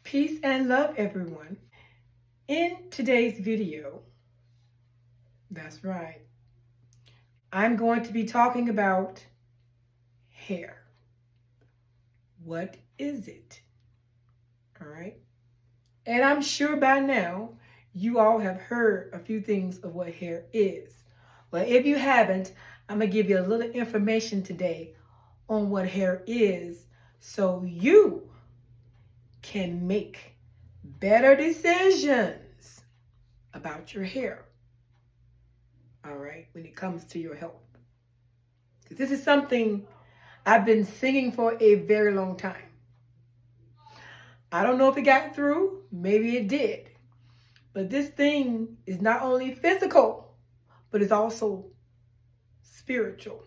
Peace and love, everyone. In today's video, that's right, I'm going to be talking about hair. What is it? All right. And I'm sure by now you all have heard a few things of what hair is. Well, if you haven't, I'm going to give you a little information today on what hair is so you can make better decisions about your hair. All right, when it comes to your health. This is something I've been singing for a very long time. I don't know if it got through, maybe it did. But this thing is not only physical, but it's also spiritual.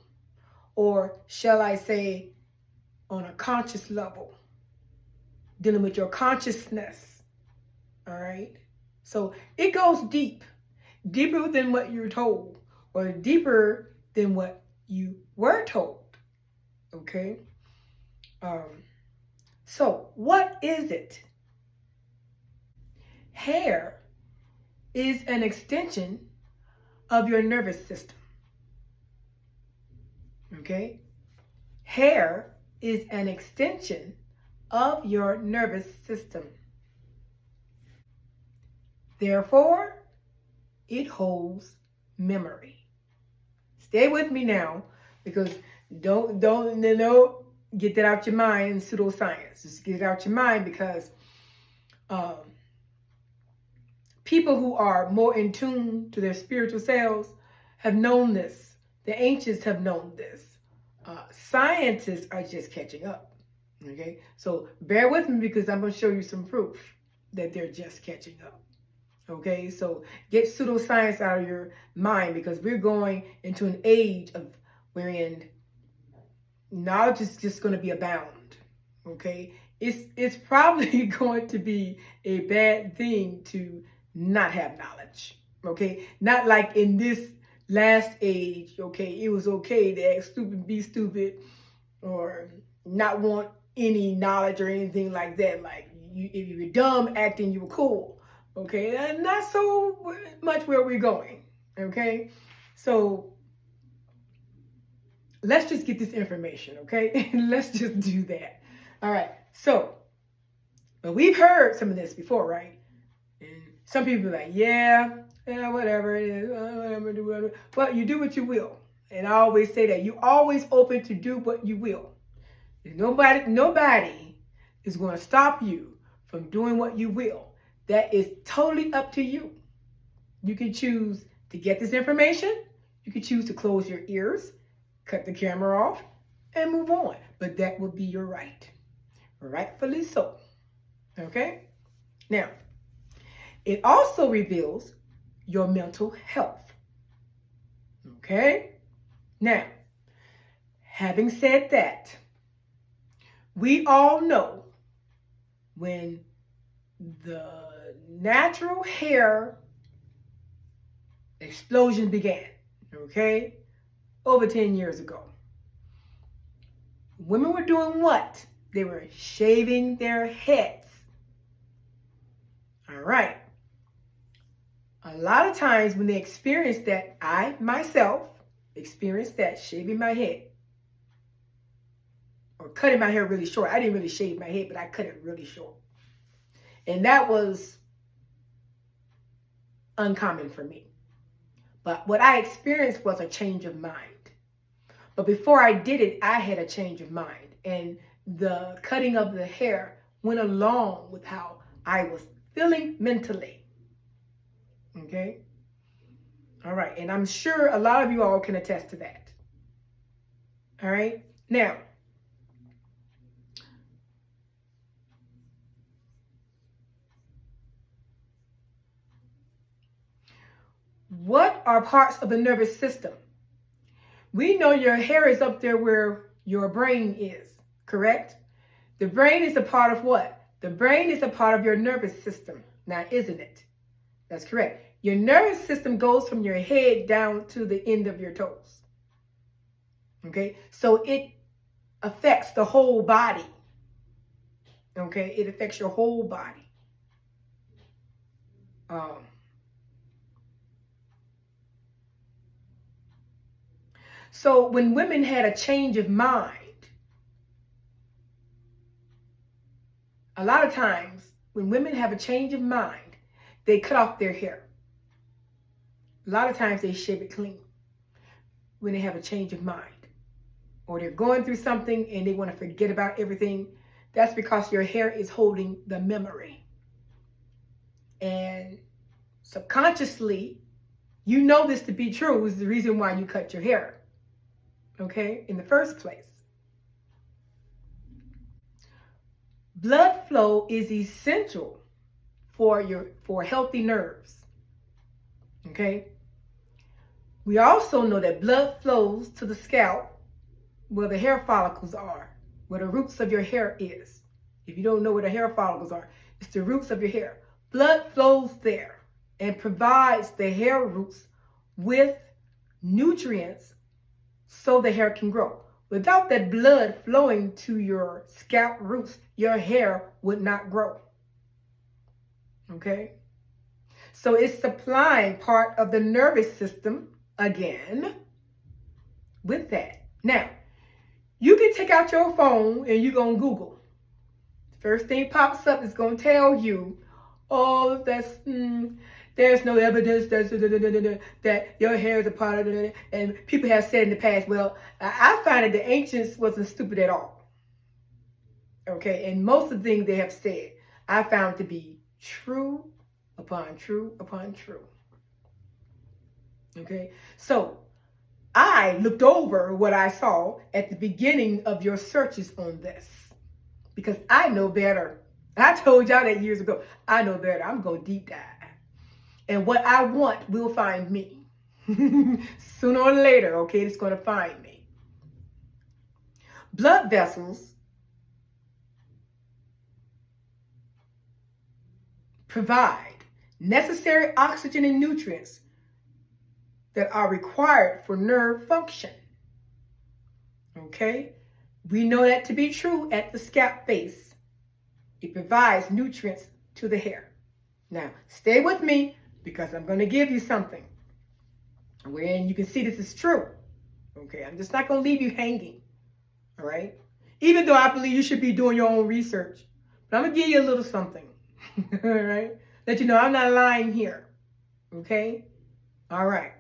Or shall I say, on a conscious level, dealing with your consciousness. All right? So it goes deep, deeper than what you're told, or deeper than what you were told. Okay? So what is it? Hair is an extension of your nervous system. Okay? Hair is an extension of your nervous system. Therefore, it holds memory. Stay with me now, because don't get that out your mind in pseudoscience. Just get it out your mind, because people who are more in tune to their spiritual selves have known this. The ancients have known this. Scientists are just catching up. Okay, so bear with me, because I'm going to show you some proof that they're just catching up. Okay, so get pseudoscience out of your mind, because we're going into an age of wherein knowledge is just going to be abound. Okay, it's probably going to be a bad thing to not have knowledge. Okay, not like in this last age. Okay, it was okay to act stupid, be stupid, or not want any knowledge or anything like that. Like if you were dumb acting, you were cool. Okay, and not so much where we're going. Okay, so let's just get this information. Okay, let's just do that. All right, so but we've heard some of this before, right? And some people are like, yeah, whatever it is, whatever. But you do what you will. And I always say that you're always open to do what you will. Nobody is going to stop you from doing what you will. That is totally up to you. You can choose to get this information. You can choose to close your ears, cut the camera off, and move on. But that would be your right. Rightfully so. Okay? Now, it also reveals your mental health. Okay? Now, having said that, we all know when the natural hair explosion began, okay, over 10 years ago. Women were doing what? They were shaving their heads. All right. A lot of times when they experienced that, I myself experienced that, shaving my head or cutting my hair really short. I didn't really shave my head, but I cut it really short. And that was uncommon for me. But what I experienced was a change of mind. But before I did it, I had a change of mind. And the cutting of the hair went along with how I was feeling mentally. Okay? All right. And I'm sure a lot of you all can attest to that. All right? Now, what are parts of the nervous system? We know your hair is up there where your brain is, correct? The brain is a part of what? The brain is a part of your nervous system, now isn't it? That's correct. Your nervous system goes from your head down to the end of your toes. Okay, so it affects the whole body. Okay, it affects your whole body. So when women had a change of mind, a lot of times when women have a change of mind, they cut off their hair. A lot of times they shave it clean when they have a change of mind. Or they're going through something and they want to forget about everything. That's because your hair is holding the memory. And subconsciously, you know this to be true is the reason why you cut your hair. Okay, in the first place. Blood flow is essential for healthy nerves. Okay? We also know that blood flows to the scalp where the hair follicles are, where the roots of your hair is. If you don't know where the hair follicles are, it's the roots of your hair. Blood flows there and provides the hair roots with nutrients so the hair can grow. Without that blood flowing to your scalp roots, your hair would not grow. Okay? So it's supplying part of the nervous system again with that. Now, you can take out your phone and you're going to Google. First thing pops up is going to tell you, oh, there's no evidence that your hair is a part of it. And people have said in the past, well, I find that the ancients wasn't stupid at all. Okay, and most of the things they have said, I found to be true upon true upon true. Okay, so I looked over what I saw at the beginning of your searches on this because I know better. I told y'all that years ago. I know better. I'm going to deep dive. And what I want will find me. Sooner or later, okay, it's going to find me. Blood vessels provide necessary oxygen and nutrients that are required for nerve function. Okay? We know that to be true at the scalp base. It provides nutrients to the hair. Now, stay with me because I'm going to give you something wherein you can see this is true. Okay? I'm just not going to leave you hanging. All right? Even though I believe you should be doing your own research. But I'm going to give you a little something. All right? Let you know I'm not lying here. Okay? All right.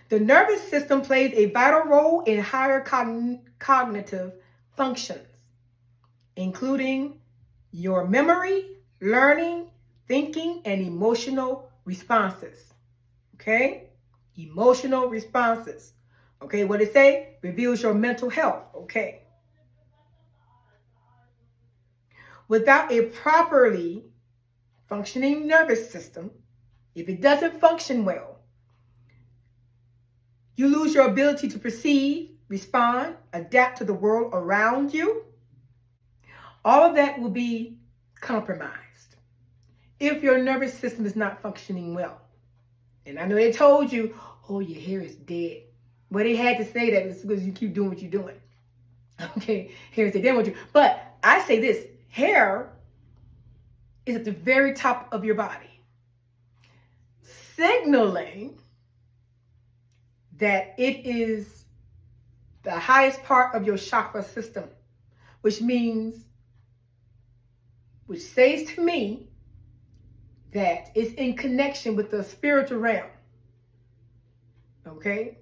The nervous system plays a vital role in higher cognitive functions, including your memory, learning, thinking, and emotional responses. Okay? Emotional responses. Okay, what it say? Reveals your mental health. Okay. Without a properly functioning nervous system, if it doesn't function well, you lose your ability to perceive, respond, adapt to the world around you. All of that will be compromised if your nervous system is not functioning well. And I know they told you, oh, your hair is dead. Well, they had to say that because you keep doing what you're doing. Okay, hair is dead. They want you. But I say this, hair is at the very top of your body, signaling that it is the highest part of your chakra system, which says to me that it's in connection with the spiritual realm. Okay?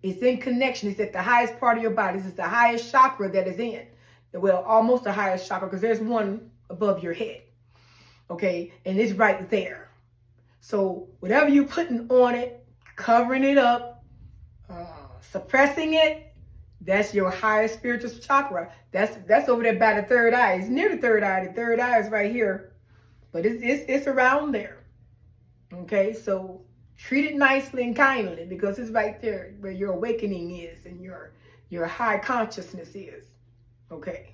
It's in connection. It's at the highest part of your body. This is the highest chakra that is in. Well, almost the highest chakra because there's one above your head. Okay? And it's right there. So whatever you're putting on it, covering it up, suppressing it, that's your highest spiritual chakra. That's over there by the third eye. It's near the third eye. The third eye is right here. But it's around there. Okay, so treat it nicely and kindly because it's right there where your awakening is and your high consciousness is. Okay.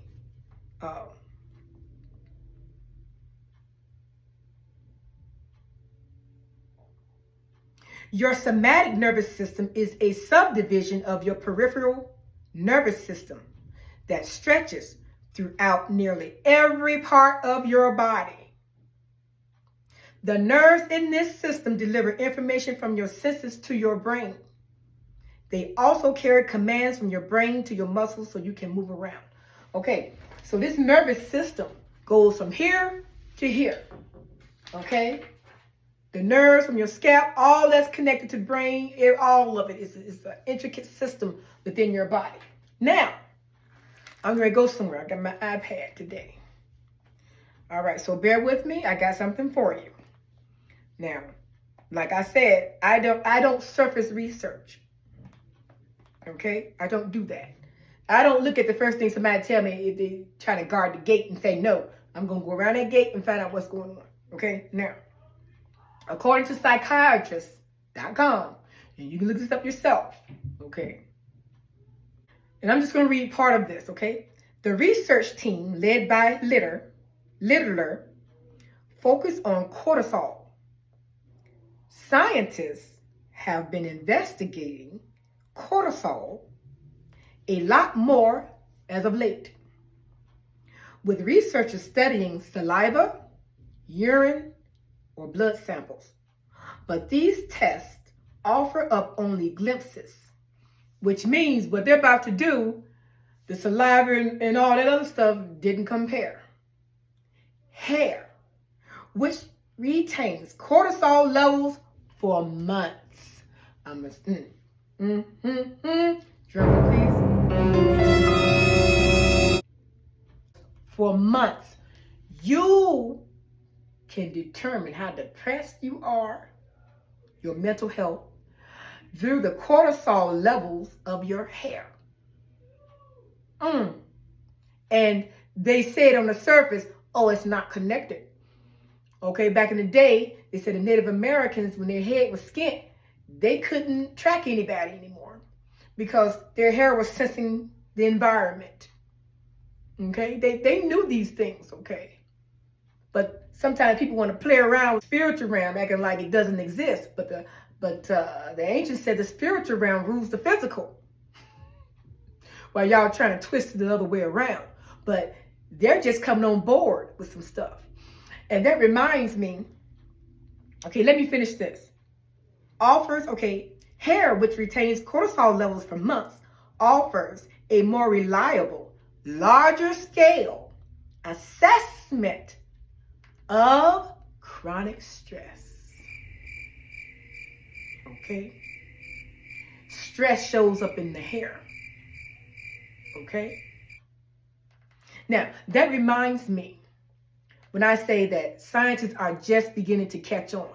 Your somatic nervous system is a subdivision of your peripheral nervous system. that stretches throughout nearly every part of your body. The nerves in this system deliver information from your senses to your brain. They also carry commands from your brain to your muscles so you can move around. Okay, so this nervous system goes from here to here. Okay? The nerves from your scalp, all that's connected to the brain, all of it is an intricate system within your body. Now, I'm going to go somewhere. I got my iPad today. All right, so bear with me. I got something for you. Now, like I said, I don't surface research. Okay? I don't do that. I don't look at the first thing somebody tell me if they try to guard the gate and say, no, I'm going to go around that gate and find out what's going on. Okay? Now, according to psychiatrist.com, and you can look this up yourself. Okay? And I'm just going to read part of this. Okay? The research team led by Littler focused on cortisol. Scientists have been investigating cortisol a lot more as of late, with researchers studying saliva, urine, or blood samples. But these tests offer up only glimpses, which means what they're about to do, the saliva and all that other stuff didn't compare. Hair, which retains cortisol levels for months. Drum, please. For months, you can determine how depressed you are, your mental health, through the cortisol levels of your hair. And they said on the surface, oh, it's not connected. Okay, back in the day, they said the Native Americans, when their head was skint, they couldn't track anybody anymore because their hair was sensing the environment. Okay, they knew these things, okay? But sometimes people want to play around with the spiritual realm, acting like it doesn't exist. But the ancients said the spiritual realm rules the physical, while y'all trying to twist it the other way around. But they're just coming on board with some stuff. And that reminds me, okay, let me finish this. Hair, which retains cortisol levels for months, offers a more reliable, larger scale assessment of chronic stress. Okay? Stress shows up in the hair. Okay? Now, that reminds me when I say that scientists are just beginning to catch on.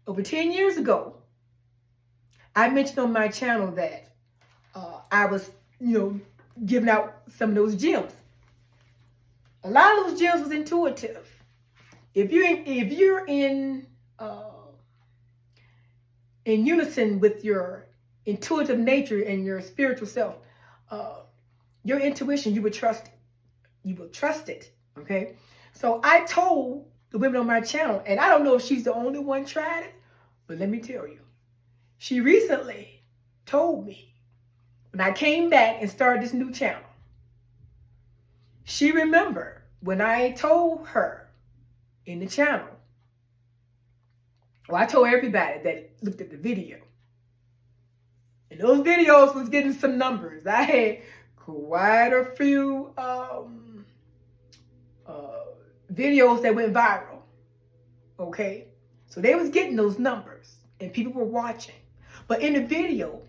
Over 10 years ago, I mentioned on my channel that I was, giving out some of those gems. A lot of those gems was intuitive. If you're in unison with your intuitive nature and your spiritual self, your intuition, you would trust it. You will trust it. Okay. So I told the women on my channel, and I don't know if she's the only one tried it, but let me tell you, she recently told me when I came back and started this new channel, she remembered when I told her in the channel, well, I told everybody that looked at the video, and those videos was getting some numbers. I had quite a few videos that went viral. Okay, so they was getting those numbers and people were watching. But in the video,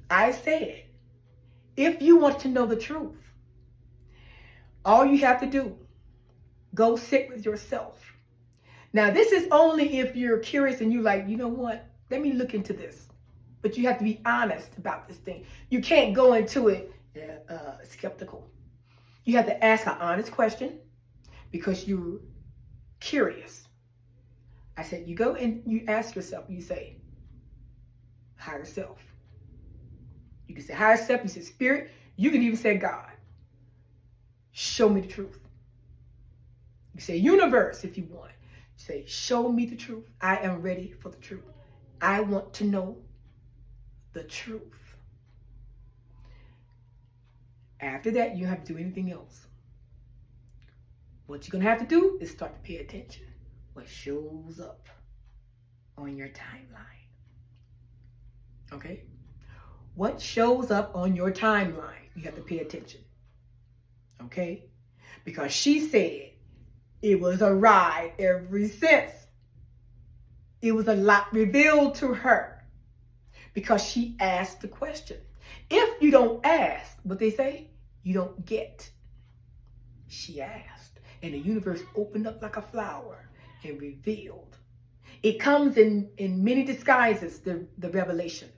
I said, if you want to know the truth, all you have to do, go sit with yourself. Now, this is only if you're curious and you like, you know what, let me look into this. But you have to be honest about this thing. You can't go into it skeptical. You have to ask an honest question because you're curious. I said, you go and you ask yourself, you say, higher self. You can say higher self, you say spirit, you can even say God. Show me the truth. You say universe if you want. You say, show me the truth. I am ready for the truth. I want to know the truth. After that, you don't have to do anything else. What you're going to have to do is start to pay attention. What shows up on your timeline. Okay? What shows up on your timeline, you have to pay attention. Okay? Because she said it was a ride ever since. It was a lot revealed to her because she asked the question. If you don't ask, what they say, you don't get. She asked, and the universe opened up like a flower and revealed. It comes in many disguises, the revelations.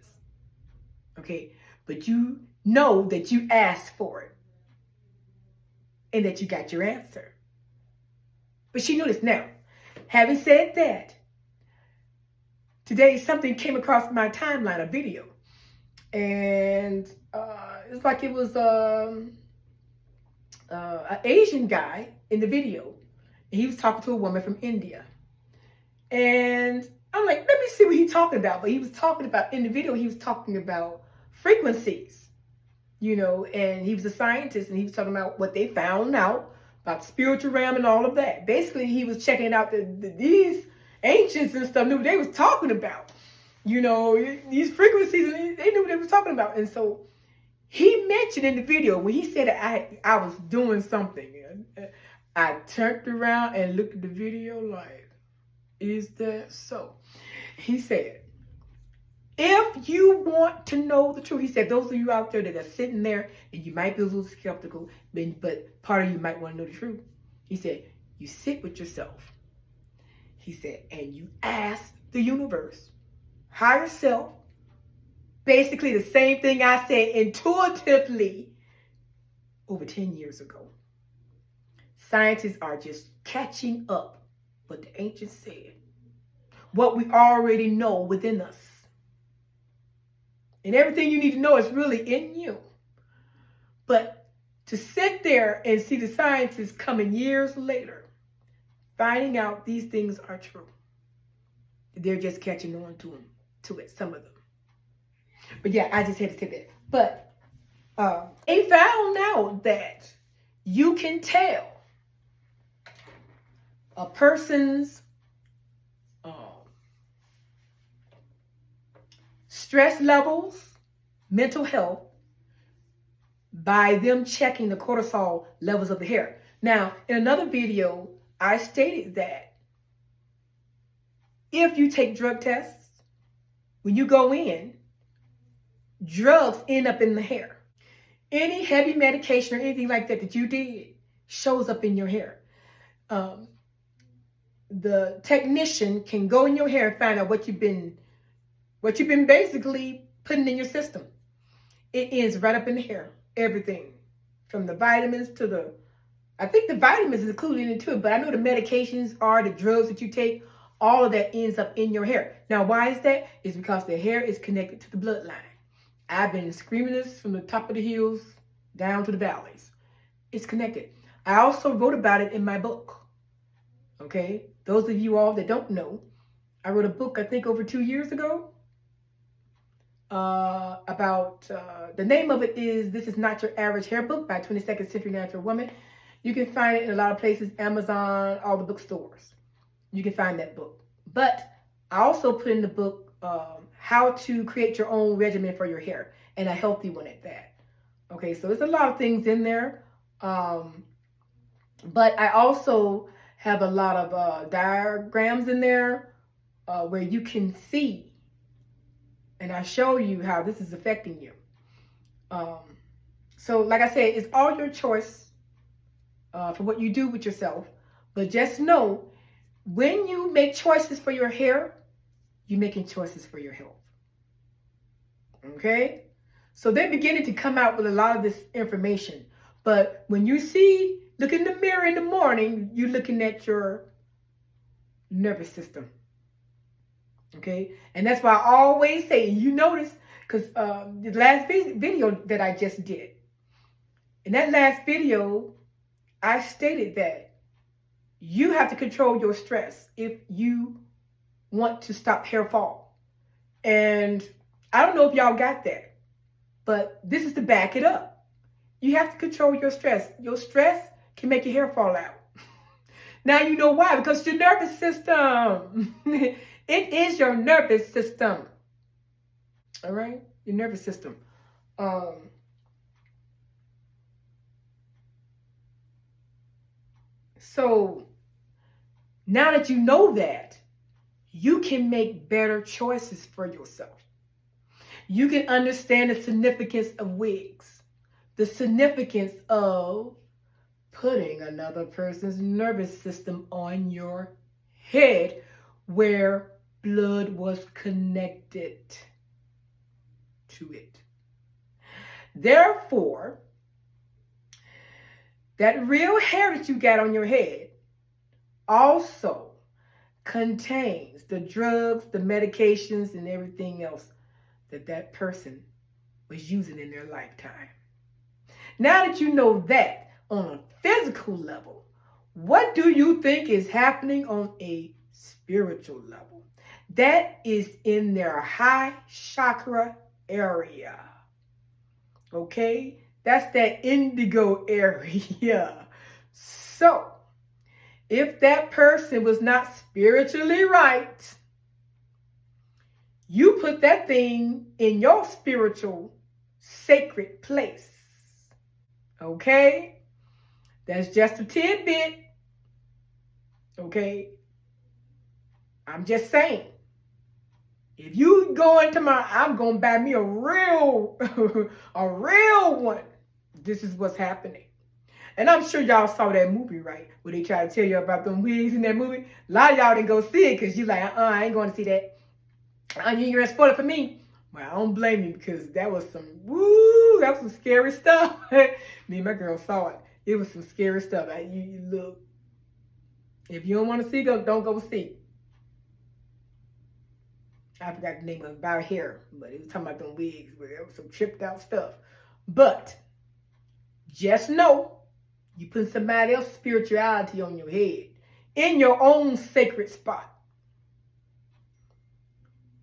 Okay, but you know that you asked for it and that you got your answer. But she knew this. Now, having said that, today something came across my timeline, a video. And it's like it was an Asian guy in the video. And he was talking to a woman from India. And I'm like, let me see what he's talking about. But he was talking about, in the video, he was talking about frequencies, you know, and he was a scientist and he was talking about what they found out about the spiritual realm and all of that. Basically, he was checking out these ancients and stuff knew what they was talking about. You know, these frequencies, they knew what they was talking about. And so he mentioned in the video, when he said that I was doing something, I turned around and looked at the video like, is that so? He said, if you want to know the truth, he said, those of you out there that are sitting there and you might be a little skeptical, but part of you might want to know the truth. He said, you sit with yourself. He said, and you ask the universe, higher self, basically the same thing I said intuitively over 10 years ago. Scientists are just catching up what the ancients said, what we already know within us. And everything you need to know is really in you. But to sit there and see the scientists coming years later, finding out these things are true. They're just catching on to it, some of them. But yeah, I just had to say that. But they found out that you can tell a person's stress levels, mental health, by them checking the cortisol levels of the hair. Now, in another video, I stated that if you take drug tests, when you go in, drugs end up in the hair. Any heavy medication or anything like that that you did shows up in your hair. The technician can go in your hair and find out what you've been basically putting in your system. It ends right up in the hair. Everything. From the vitamins to I think the vitamins is included into it, but I know the medications are, the drugs that you take, all of that ends up in your hair. Now, why is that? It's because the hair is connected to the bloodline. I've been screaming this from the top of the hills down to the valleys. It's connected. I also wrote about it in my book. Okay? Those of you all that don't know, I wrote a book, I think over 2 years ago, about, the name of it is This Is Not Your Average Hair Book by 22nd Century Natural Woman. You can find it in a lot of places, Amazon, all the bookstores. You can find that book. But I also put in the book how to create your own regimen for your hair, and a healthy one at that. Okay, so there's a lot of things in there. But I also have a lot of diagrams in there where you can see, and I show you how this is affecting you. So like I said, it's all your choice for what you do with yourself. But just know, when you make choices for your hair, you're making choices for your health. Okay? So they're beginning to come out with a lot of this information. But when you look in the mirror in the morning, you're looking at your nervous system. Okay? And that's why I always say, you notice, because the last video that I just did, in that last video, I stated that you have to control your stress if you want to stop hair fall. And I don't know if y'all got that, but this is to back it up. You have to control your stress. Your stress can make your hair fall out. Now you know why, because your nervous system. It is your nervous system. All right? Your nervous system. So now that you know that, you can make better choices for yourself. You can understand the significance of wigs, the significance of putting another person's nervous system on your head where blood was connected to it. Therefore, that real hair that you got on your head also contains the drugs, the medications, and everything else that person was using in their lifetime. Now that you know that on a physical level, what do you think is happening on a spiritual level? That is in their high chakra area. Okay? That's that indigo area. So, if that person was not spiritually right, you put that thing in your spiritual sacred place. Okay? That's just a tidbit. Okay? I'm just saying. If you go into I'm going to buy me a real one. This is what's happening. And I'm sure y'all saw that movie, right? Where they try to tell you about them wigs in that movie. A lot of y'all didn't go see it because you're like, I ain't going to see that. You're going to spoil it for me. Well, I don't blame you because that was some scary stuff. Me and my girl saw it. It was some scary stuff. You look. If you don't want to see, don't go see. I forgot the name of it, about hair, but it was talking about them wigs where there was some tripped out stuff. But just know you put somebody else's spirituality on your head in your own sacred spot.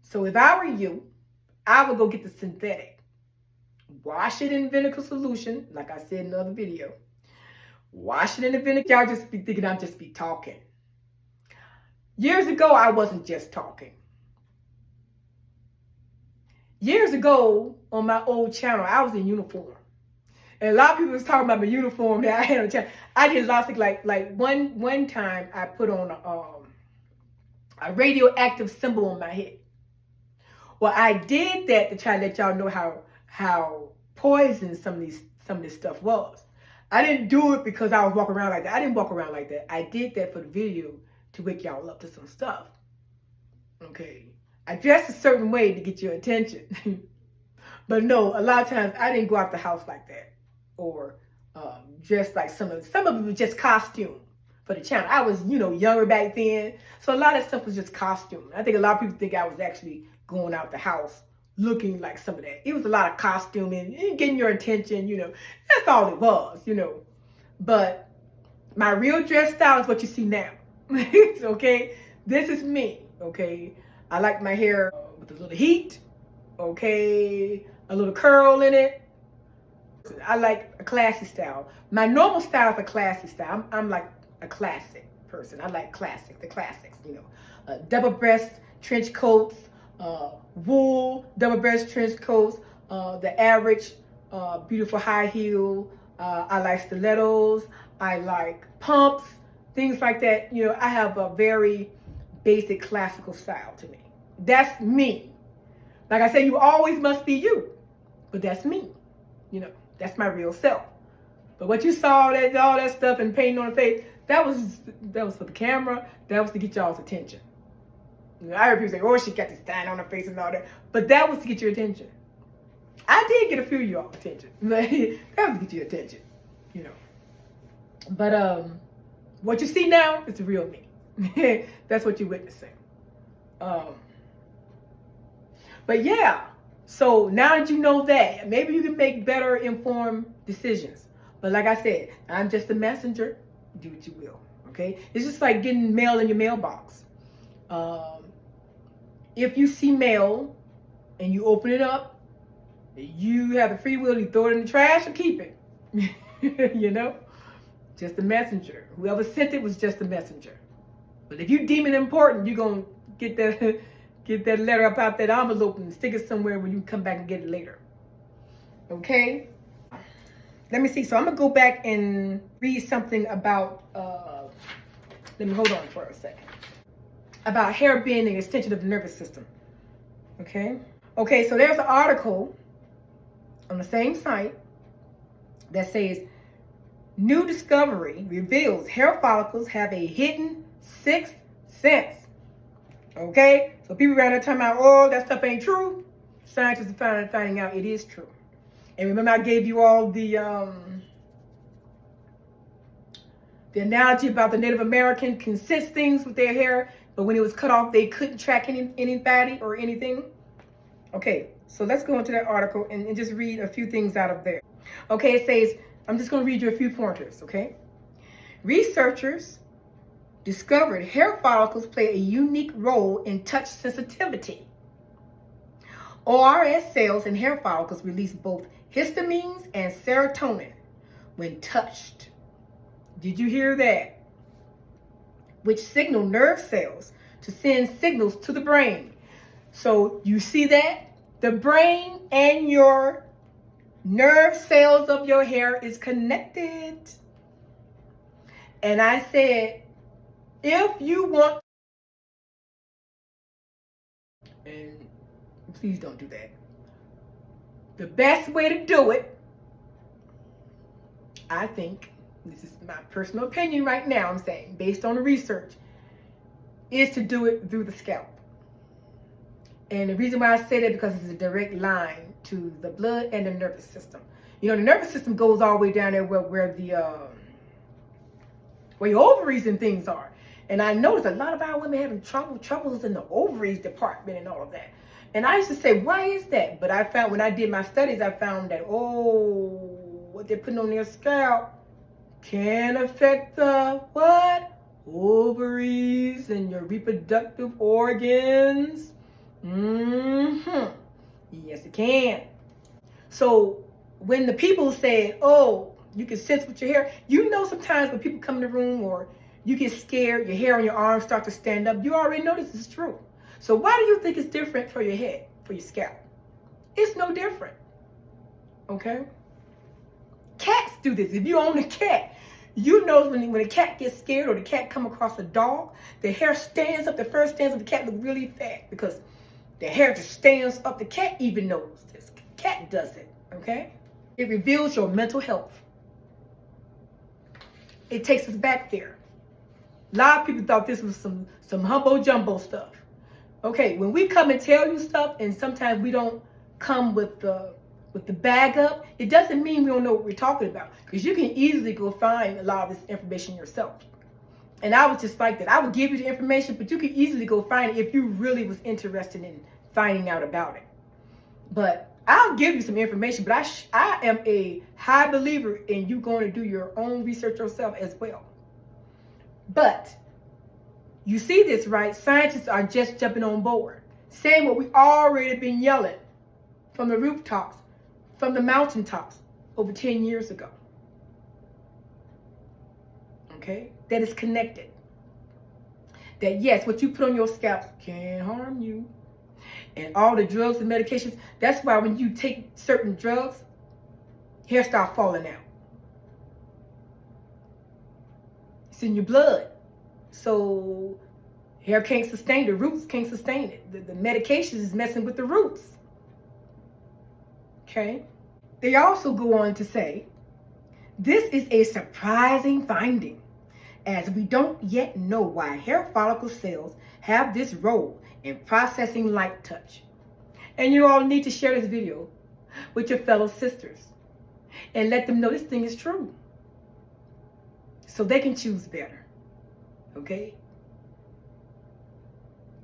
So if I were you, I would go get the synthetic. Wash it in vinegar solution, like I said in the other video. Wash it in the vinegar. Y'all just be thinking I'm just be talking. Years ago, I wasn't just talking. Years ago, on my old channel, I was in uniform. And a lot of people was talking about my uniform that I had on the channel. I did lots of, like one time I put on a radioactive symbol on my head. Well, I did that to try to let y'all know how poison some of this stuff was. I didn't do it because I was walking around like that. I didn't walk around like that. I did that for the video to wake y'all up to some stuff. Okay. I dressed a certain way to get your attention. But no, a lot of times I didn't go out the house like that. Or dressed like some of it was just costume for the channel. I was, younger back then. So a lot of stuff was just costume. I think a lot of people think I was actually going out the house looking like some of that. It was a lot of costuming and getting your attention, That's all it was, But my real dress style is what you see now. Okay? This is me, okay? I like my hair with a little heat, okay? A little curl in it. I like a classy style. My normal style is a classy style. I'm like a classic person. I like the classics, double breast trench coats, wool double breast trench coats, the average beautiful high heel. I like stilettos. I like pumps, things like that. I have a very basic classical style to me. That's me. Like I said, you always must be you, but that's me. That's my real self. But what you saw, all that stuff and painting on the face, that was for the camera. That was to get y'all's attention. I heard people say, "Oh, she got this sign on her face and all that," but that was to get your attention. I did get a few of y'all attention. That was to get your attention, But what you see now is the real me. That's what you're witnessing. But yeah. So now that you know that, maybe you can make better informed decisions. But like I said, I'm just a messenger. Do what you will, okay? It's just like getting mail in your mailbox. If you see mail and you open it up, you have the free will to throw it in the trash or keep it. You know, just a messenger. Whoever sent it was just a messenger. But if you deem it important, you're going to get that get that letter up out that envelope and stick it somewhere when you come back and get it later. Okay? Let me see. So I'm going to go back and read something about, let me hold on for a second. About hair being an extension of the nervous system. Okay? Okay, so there's an article on the same site that says, new discovery reveals hair follicles have a hidden sixth sense. Okay? So people around there talking about, oh, that stuff ain't true. Scientists are finding out it is true. And remember I gave you all the analogy about the Native American can sense things with their hair, but when it was cut off, they couldn't track anybody or anything. Okay, so let's go into that article and just read a few things out of there. Okay, it says, I'm just going to read you a few pointers, okay? Researchers discovered hair follicles play a unique role in touch sensitivity. ORS cells in hair follicles release both histamines and serotonin when touched. Did you hear that? Which signal nerve cells to send signals to the brain. So you see that? The brain and your nerve cells of your hair is connected. And I said, if you want, and please don't do that. The best way to do it, I think, this is my personal opinion right now, I'm saying, based on the research, is to do it through the scalp. And the reason why I say that because it's a direct line to the blood and the nervous system. You know, the nervous system goes all the way down there where your ovaries and things are. And I noticed a lot of our women having troubles in the ovaries department and all of that. And I used to say, why is that? But I found, when I did my studies, I found that, what they're putting on their scalp can affect the what? Ovaries and your reproductive organs. Yes, it can. So when the people said, oh, you can sense with your hair, you know, sometimes when people come in the room or you get scared, your hair on your arms start to stand up, you already know this is true. So why do you think it's different for your head, for your scalp? It's no different. Okay? Cats do this. If you own a cat, you know when a cat gets scared or the cat come across a dog, the hair stands up, the fur stands up, the cat look really fat because the hair just stands up. The cat even knows this. Cat does it, okay? It reveals your mental health. It takes us back there. A lot of people thought this was some humbo jumbo stuff. Okay, when we come and tell you stuff, and sometimes we don't come with the bag up, it doesn't mean we don't know what we're talking about. Because you can easily go find a lot of this information yourself. And I was just like that. I would give you the information, but you could easily go find it if you really was interested in finding out about it. But I'll give you some information, but I am a high believer in you going to do your own research yourself as well. But you see this, right? Scientists are just jumping on board, saying what we already been yelling from the rooftops, from the mountaintops over 10 years ago. Okay? That is connected. That yes, what you put on your scalp can harm you. And all the drugs and medications, that's why when you take certain drugs, hair starts falling out. It's in your blood. So hair can't sustain, the roots can't sustain it. The medications is messing with the roots. Okay? They also go on to say, this is a surprising finding, as we don't yet know why hair follicle cells have this role in processing light touch. And you all need to share this video with your fellow sisters and let them know this thing is true, so they can choose better. Okay?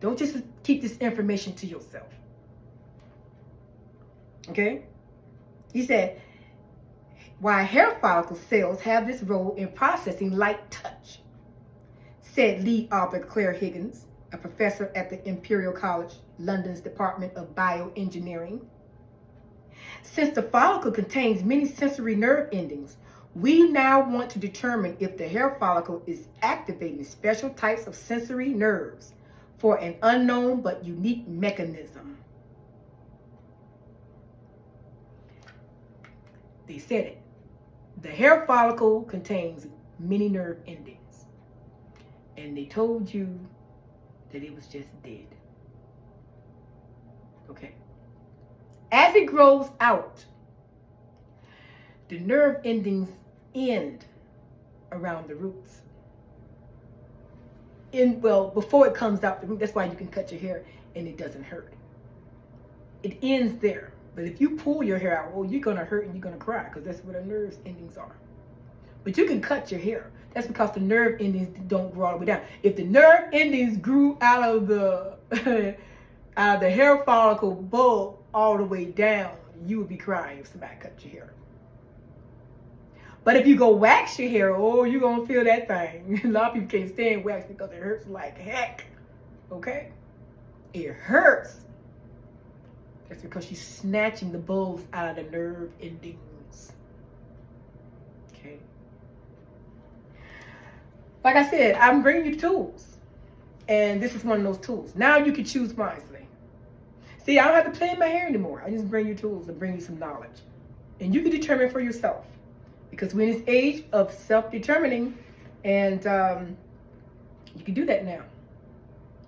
Don't just keep this information to yourself. Okay? He said, why hair follicle cells have this role in processing light touch, said lead author Claire Higgins, a professor at the Imperial College London's Department of Bioengineering. Since the follicle contains many sensory nerve endings, we now want to determine if the hair follicle is activating special types of sensory nerves for an unknown but unique mechanism. They said it. The hair follicle contains many nerve endings. And they told you that it was just dead. Okay. As it grows out, the nerve endings end around the roots. Before it comes out the root, that's why you can cut your hair and it doesn't hurt. It ends there. But if you pull your hair out, well, you're going to hurt and you're going to cry because that's where the nerve endings are. But you can cut your hair. That's because the nerve endings don't grow all the way down. If the nerve endings grew out of the hair follicle bulb all the way down, you would be crying if somebody cut your hair. But if you go wax your hair, oh, you're going to feel that thing. A lot of people can't stand wax because it hurts like heck. Okay? It hurts. That's because she's snatching the bulbs out of the nerve endings. Okay? Like I said, I'm bringing you tools. And this is one of those tools. Now you can choose wisely. See, I don't have to play in my hair anymore. I just bring you tools and bring you some knowledge. And you can determine for yourself. Because we're in this age of self-determining. And you can do that now.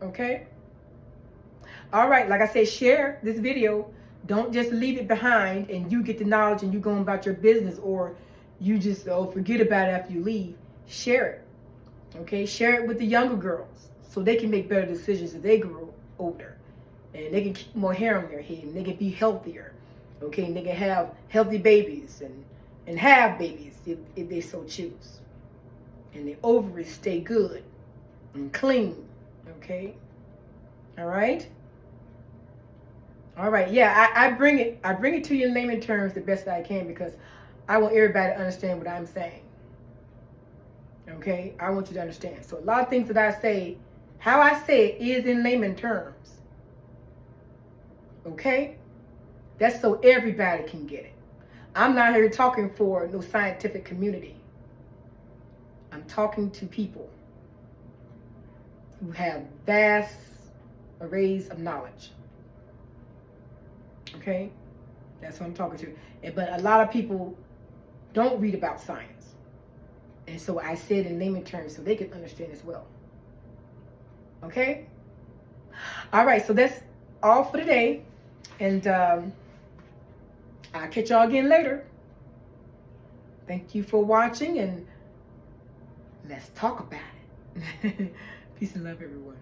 Okay? All right, like I said, share this video. Don't just leave it behind and you get the knowledge and you go about your business, or you just forget about it after you leave. Share it. Okay? Share it with the younger girls so they can make better decisions as they grow older. And they can keep more hair on their head and they can be healthier. Okay? And they can have healthy babies and have babies if they so choose. And the ovaries stay good and clean. Okay? All right? All right, yeah, I bring it to you in layman terms the best I can because I want everybody to understand what I'm saying. Okay, I want you to understand. So a lot of things that I say, how I say it is in layman terms. Okay, that's so everybody can get it. I'm not here talking for no scientific community. I'm talking to people who have vast arrays of knowledge. Okay, that's what I'm talking to. But a lot of people don't read about science. And so I said in layman terms so they can understand as well. Okay? All right, so that's all for today. And I'll catch y'all again later. Thank you for watching, and let's talk about it. Peace and love, everyone.